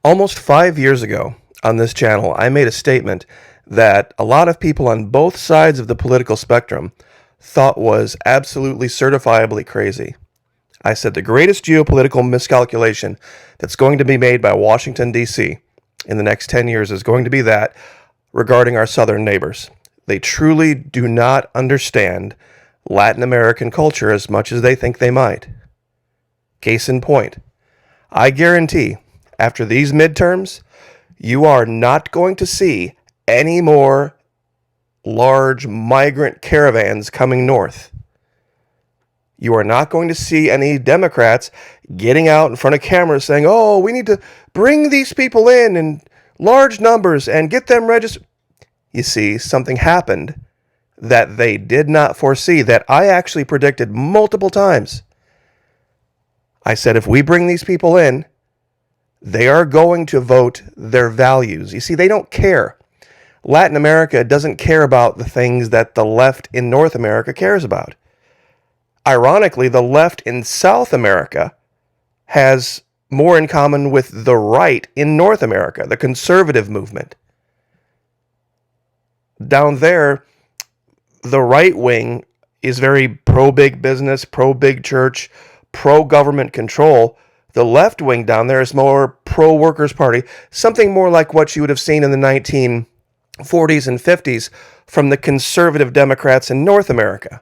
Almost 5 years ago on this channel, I made a statement that a lot of people on both sides of the political spectrum thought was absolutely certifiably crazy. I said the greatest geopolitical miscalculation that's going to be made by Washington, D.C. in the next 10 years is going to be that regarding our southern neighbors. They truly do not understand Latin American culture as much as they think they might. Case in point, I guarantee after these midterms, you are not going to see any more large migrant caravans coming north. You are not going to see any Democrats getting out in front of cameras saying, oh, we need to bring these people in large numbers and get them registered. You see, something happened that they did not foresee, that I actually predicted multiple times. I said, if we bring these people in, they are going to vote their values. You see, they don't care. Latin America doesn't care about the things that the left in North America cares about. Ironically, the left in South America has more in common with the right in North America, the conservative movement. Down there, the right wing is very pro-big business, pro-big church, pro-government control. The left wing down there is more pro-workers' party, something more like what you would have seen in the 1940s and 50s from the conservative Democrats in North America.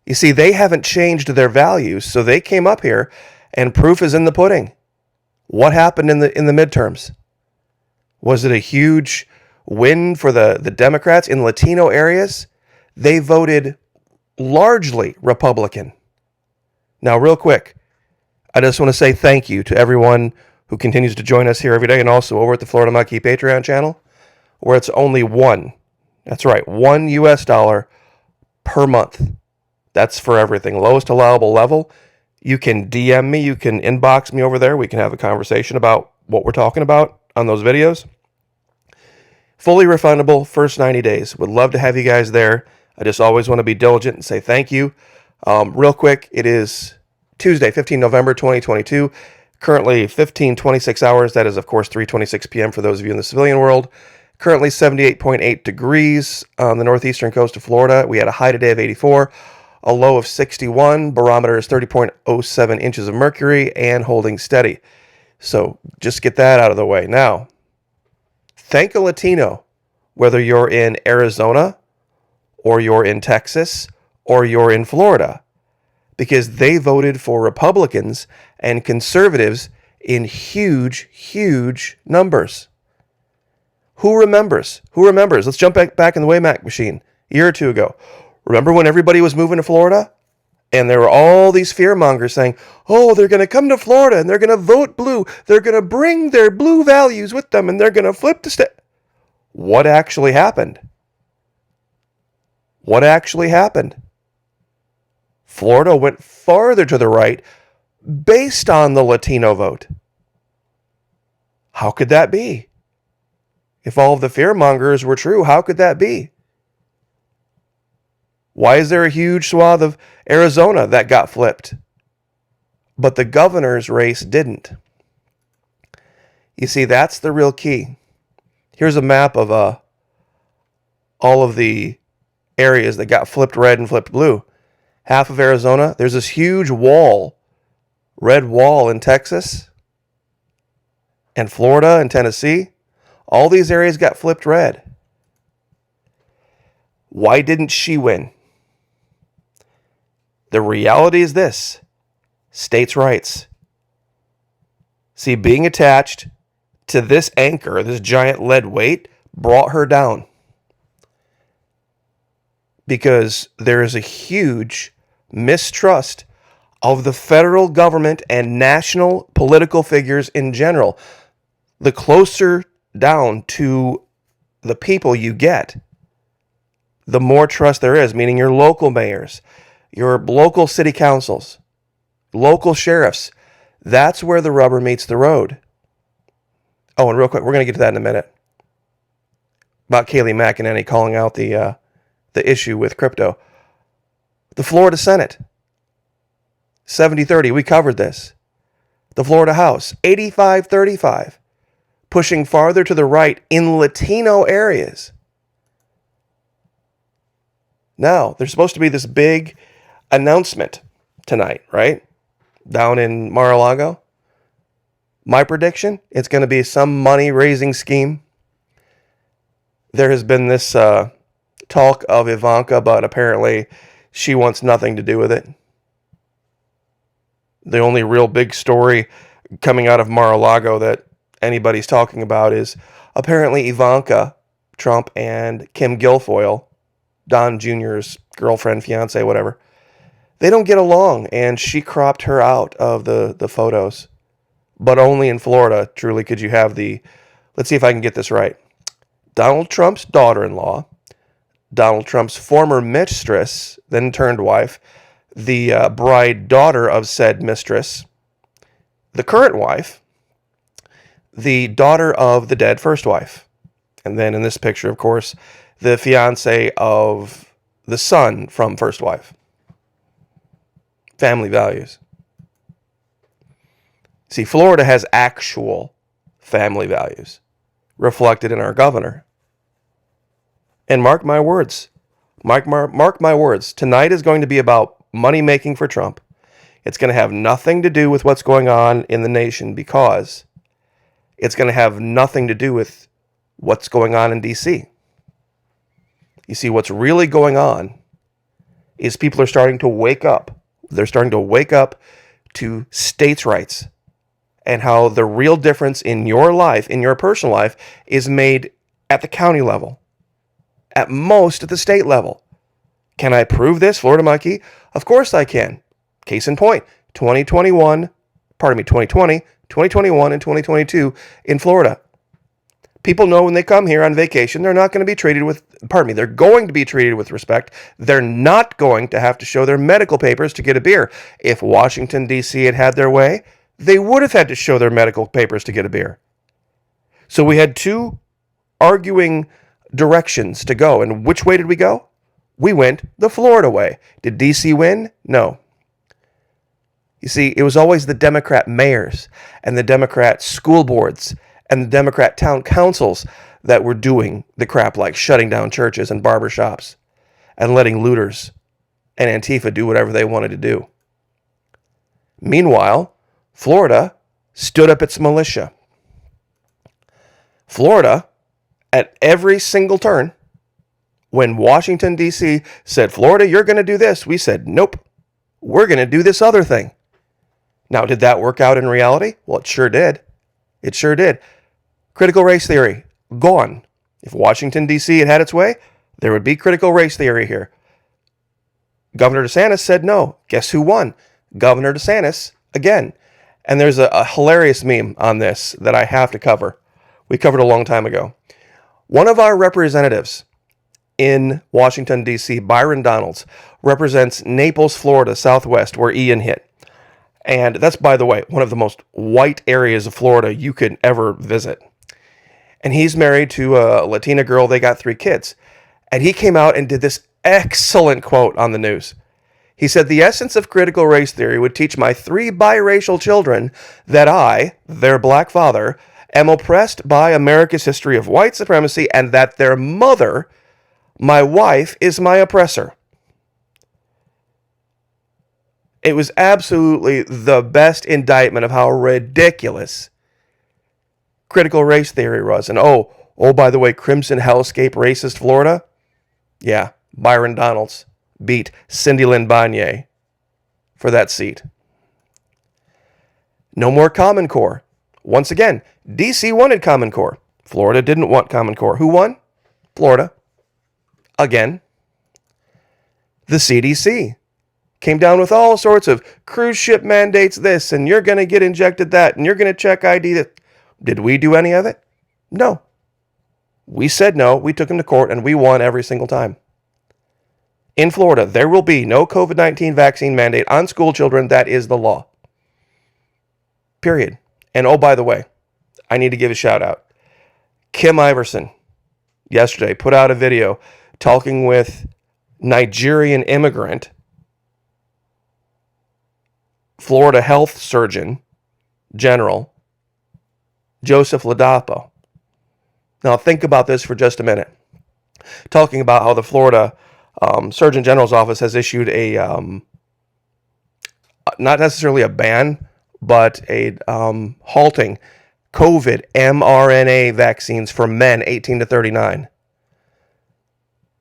You see, they haven't changed their values, so they came up here, and proof is in the pudding. What happened in the midterms? Was it a huge win for the Democrats in Latino areas? They voted largely Republican. Now, real quick, I just want to say thank you to everyone who continues to join us here every day, and also over at the Florida Monkey Patreon channel, where it's only $1 US per month. That's for everything. Lowest allowable level. You can DM me. You can inbox me over there. We can have a conversation about what we're talking about on those videos. Fully refundable, first 90 days. Would love to have you guys there. I just always want to be diligent and say thank you. Real quick, it is Tuesday, 15 November 2022. Currently 15:26 hours. That is, of course, 3:26 p.m. for those of you in the civilian world. Currently 78.8 degrees on the northeastern coast of Florida. We had a high today of 84. A low of 61, barometer is 30.07 inches of mercury and holding steady. So just get that out of the way. Now, thank a Latino, whether you're in Arizona or you're in Texas or you're in Florida, because they voted for Republicans and conservatives in huge, huge numbers. Who remembers? Let's jump back in the Wayback Machine a year or two ago. Remember when everybody was moving to Florida? And there were all these fearmongers saying, oh, they're going to come to Florida and they're going to vote blue. They're going to bring their blue values with them and they're going to flip the state. What actually happened? Florida went farther to the right based on the Latino vote. How could that be? If all of the fearmongers were true, how could that be? Why is there a huge swath of Arizona that got flipped, but the governor's race didn't? You see, that's the real key. Here's a map of all of the areas that got flipped red and flipped blue. Half of Arizona, there's this huge wall, red wall in Texas and Florida and Tennessee. All these areas got flipped red. Why didn't she win? The reality is this: states' rights. See, being attached to this anchor, this giant lead weight, brought her down. Because there is a huge mistrust of the federal government and national political figures in general. The closer down to the people you get, the more trust there is, meaning your local mayors, your local city councils, local sheriffs. That's where the rubber meets the road. Oh, and real quick, we're going to get to that in a minute. About Kayleigh McEnany calling out the issue with crypto. The Florida Senate, 70-30. We covered this. The Florida House, 85-35. pushing farther to the right in Latino areas. Now, there's supposed to be this big announcement tonight, right? Down in Mar-a-Lago. My prediction, it's going to be some money-raising scheme. There has been this talk of Ivanka, but apparently she wants nothing to do with it. The only real big story coming out of Mar-a-Lago that anybody's talking about is apparently Ivanka Trump and Kim Guilfoyle, Don Jr.'s girlfriend, fiance, whatever, they don't get along, and she cropped her out of the photos. But only in Florida, truly, could you have let's see if I can get this right. Donald Trump's daughter-in-law, Donald Trump's former mistress, then turned wife, the bride daughter of said mistress, the current wife, the daughter of the dead first wife, and then in this picture, of course, the fiance of the son from first wife. Family values. See, Florida has actual family values reflected in our governor. And mark my words, mark my words, tonight is going to be about money making for Trump. It's going to have nothing to do with what's going on in the nation, because it's going to have nothing to do with what's going on in D.C. You see, what's really going on is people are starting to wake up. They're starting to wake up to states' rights and how the real difference in your life, in your personal life, is made at the county level, at most at the state level. Can I prove this, Florida Mikey? Of course I can. Case in point, 2020, 2021, and 2022 in Florida. People know when they come here on vacation, they're not going to be treated with, they're going to be treated with respect. They're not going to have to show their medical papers to get a beer. If Washington, D.C. had their way, they would have had to show their medical papers to get a beer. So we had two arguing directions to go. And which way did we go? We went the Florida way. Did D.C. win? No. You see, it was always the Democrat mayors and the Democrat school boards and the Democrat town councils that were doing the crap, like shutting down churches and barbershops and letting looters and Antifa do whatever they wanted to do. Meanwhile, Florida stood up its militia. Florida, at every single turn, when Washington, D.C. said, Florida, you're going to do this, we said, nope, we're going to do this other thing. Now, did that work out in reality? Well, it sure did. It sure did. Critical race theory, gone. If Washington, D.C. had its way, there would be critical race theory here. Governor DeSantis said no. Guess who won? Governor DeSantis again. And there's a hilarious meme on this that I have to cover. We covered a long time ago. One of our representatives in Washington, D.C., Byron Donalds, represents Naples, Florida, Southwest, where Ian hit. And that's, by the way, one of the most white areas of Florida you could ever visit. And he's married to a Latina girl. They got 3 kids. And he came out and did this excellent quote on the news. He said, the essence of critical race theory would teach my 3 biracial children that I, their black father, am oppressed by America's history of white supremacy, and that their mother, my wife, is my oppressor. It was absolutely the best indictment of how ridiculous critical race theory was. And oh, by the way, Crimson Hellscape racist Florida? Yeah, Byron Donalds beat Cindy Lynn Banyai for that seat. No more Common Core. Once again, D.C. wanted Common Core. Florida didn't want Common Core. Who won? Florida. Again. The CDC came down with all sorts of cruise ship mandates this, and you're going to get injected that, and you're going to check ID that. Did we do any of it? No. We said no, we took him to court, and we won every single time. In Florida, there will be no COVID-19 vaccine mandate on school children. That is the law. Period. And oh, by the way, I need to give a shout out. Kim Iverson yesterday put out a video talking with Nigerian immigrant, Florida health surgeon general, Joseph Ladapo. Now think about this for just a minute. Talking about how the Florida Surgeon General's office has issued a, not necessarily a ban, but a halting COVID mRNA vaccines for men 18 to 39.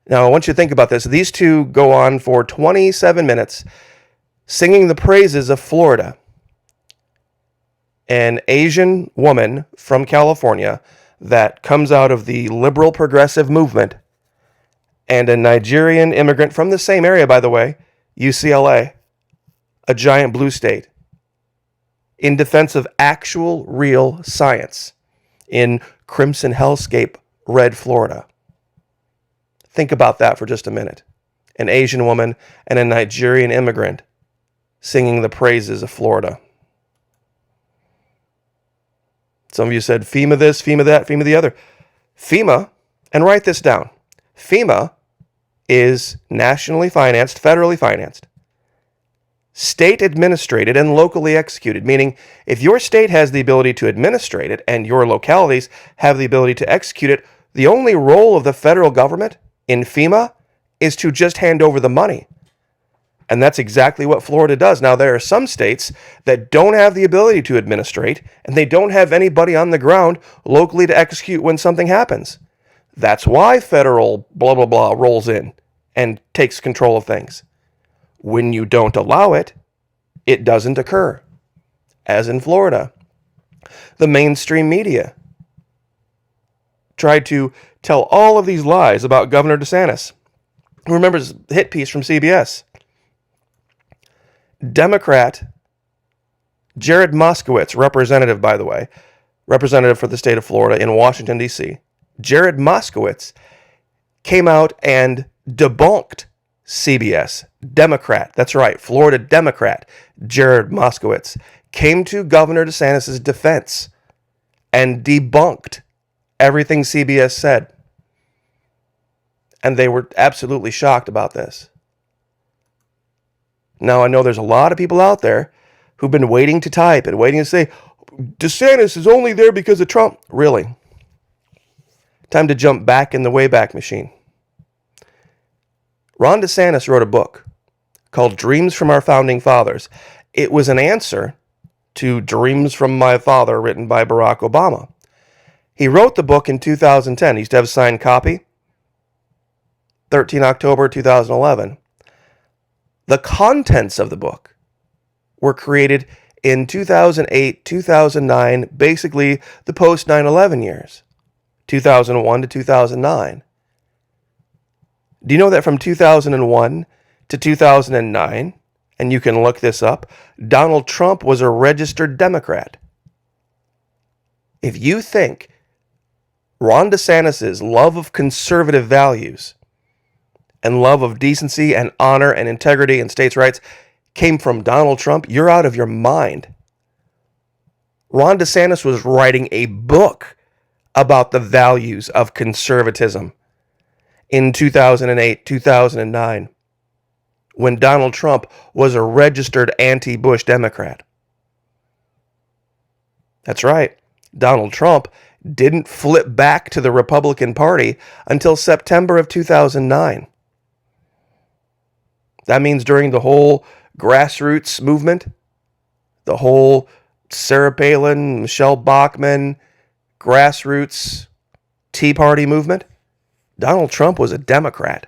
Now, I want you to think about this. These two go on for 27 minutes singing the praises of Florida. An Asian woman from California that comes out of the liberal progressive movement, and a Nigerian immigrant from the same area, by the way, UCLA, a giant blue state, in defense of actual real science in crimson hellscape red Florida. Think about that for just a minute. An Asian woman and a Nigerian immigrant singing the praises of Florida. Some of you said FEMA this, FEMA that, FEMA the other. FEMA, and write this down, FEMA is nationally financed, federally financed, state administrated, and locally executed, meaning if your state has the ability to administrate it and your localities have the ability to execute it, the only role of the federal government in FEMA is to just hand over the money. And that's exactly what Florida does. Now, there are some states that don't have the ability to administrate, and they don't have anybody on the ground locally to execute when something happens. That's why federal blah, blah, blah rolls in and takes control of things. When you don't allow it, it doesn't occur. As in Florida, the mainstream media tried to tell all of these lies about Governor DeSantis. Remember his hit piece from CBS. Democrat Jared Moskowitz, representative, by the way, representative for the state of Florida in Washington, D.C., Jared Moskowitz came out and debunked CBS. Democrat, that's right, Florida Democrat Jared Moskowitz came to Governor DeSantis' defense and debunked everything CBS said. And they were absolutely shocked about this. Now, I know there's a lot of people out there who've been waiting to type and waiting to say, DeSantis is only there because of Trump. Really? Time to jump back in the Wayback Machine. Ron DeSantis wrote a book called Dreams from Our Founding Fathers. It was an answer to Dreams from My Father, written by Barack Obama. He wrote the book in 2010. He used to have a signed copy. 13 October 2011. The contents of the book were created in 2008, 2009, basically the post 9/11 years, 2001 to 2009. Do you know that from 2001 to 2009, and you can look this up, Donald Trump was a registered Democrat? If you think Ron DeSantis' love of conservative values and love of decency and honor and integrity and states' rights came from Donald Trump, you're out of your mind. Ron DeSantis was writing a book about the values of conservatism in 2008, 2009, when Donald Trump was a registered anti-Bush Democrat. That's right. Donald Trump didn't flip back to the Republican Party until September of 2009. That means during the whole grassroots movement, the whole Sarah Palin, Michelle Bachmann, grassroots Tea Party movement, Donald Trump was a Democrat,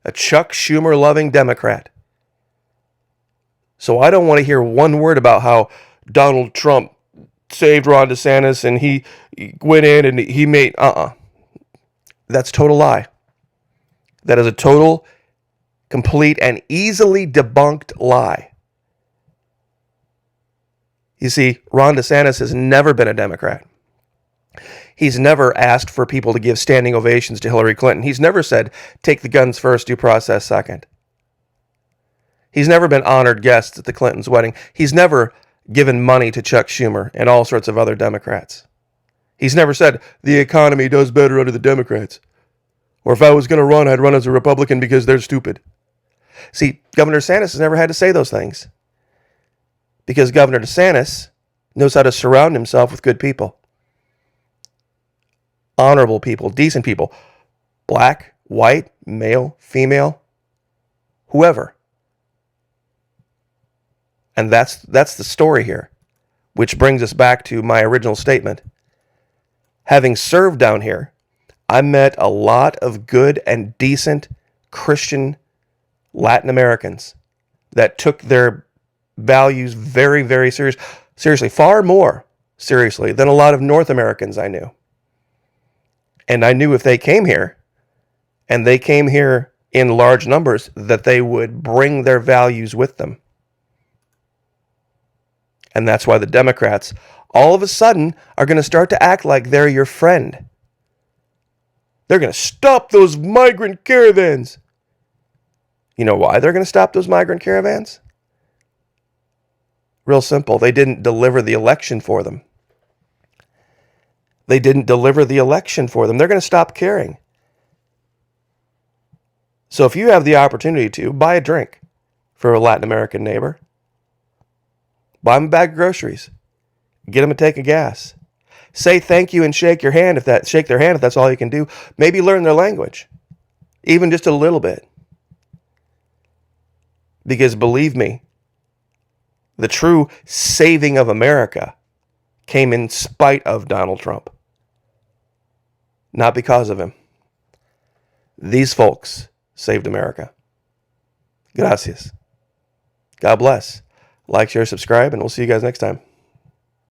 a Chuck Schumer-loving Democrat. So I don't want to hear one word about how Donald Trump saved Ron DeSantis and he went in and he made, That's a total lie. That is a total, complete, and easily debunked lie. You see, Ron DeSantis has never been a Democrat. He's never asked for people to give standing ovations to Hillary Clinton. He's never said, take the guns first, due process second. He's never been honored guests at the Clintons' wedding. He's never given money to Chuck Schumer and all sorts of other Democrats. He's never said, the economy does better under the Democrats. Or if I was going to run, I'd run as a Republican because they're stupid. See, Governor DeSantis has never had to say those things, because Governor DeSantis knows how to surround himself with good people. honorable people, decent people, black, white, male, female, whoever. And that's the story here, which brings us back to my original statement. Having served down here, I met a lot of good and decent Christian Latin Americans that took their values very, very seriously, far more seriously than a lot of North Americans I knew. And I knew if they came here, and they came here in large numbers, that they would bring their values with them. And that's why the Democrats all of a sudden are going to start to act like they're your friend. They're going to stop those migrant caravans. You know why they're going to stop those migrant caravans? Real simple. They didn't deliver the election for them. They didn't deliver the election for them. They're going to stop caring. So if you have the opportunity to, buy a drink for a Latin American neighbor. Buy them a bag of groceries. Get them a tank of gas. Say thank you and shake their hand if that's all you can do. Maybe learn their language. Even just a little bit. Because believe me, the true saving of America came in spite of Donald Trump. Not because of him. These folks saved America. Gracias. God bless. Like, share, subscribe, and we'll see you guys next time.